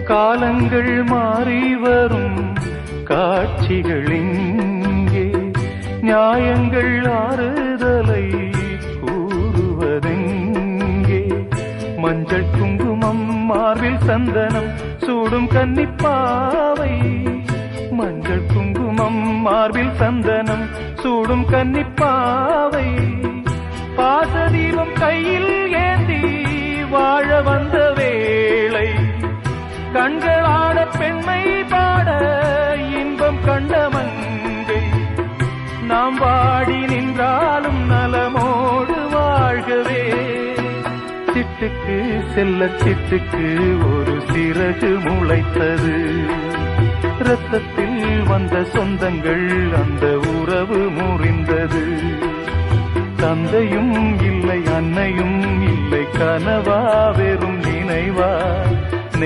காலங்கள் மாறி வரும் காட்சிகள் இங்கே, நியாயங்கள் ஆறுதலை கூறுவதெங்கே. மஞ்சள் குங்குமம் மார்பில் சந்தனம் சூடும் கன்னிப்பாவை, மஞ்சள் குங்குமம் மார்பில் சந்தனம் சூடும் கன்னிப்பாவை. பாசதீபம் கையில் ஏந்தி வாழ வந்த வேளை, கண்களாட பெண்மை பாட இன்பம் கண்ட மங்கை. நாம் வாடி நின்றாலும் நலமோடு வாழ்கவே. சிட்டுக்கு செல்ல சிட்டுக்கு ஒரு சிறகு முளைத்தது, இரத்தத்தில் வந்த சொந்தங்கள் அந்த உறவு முறிந்தது. தந்தையும் இல்லை அன்னையும் இல்லை, கனவா வெறும் நினைவா.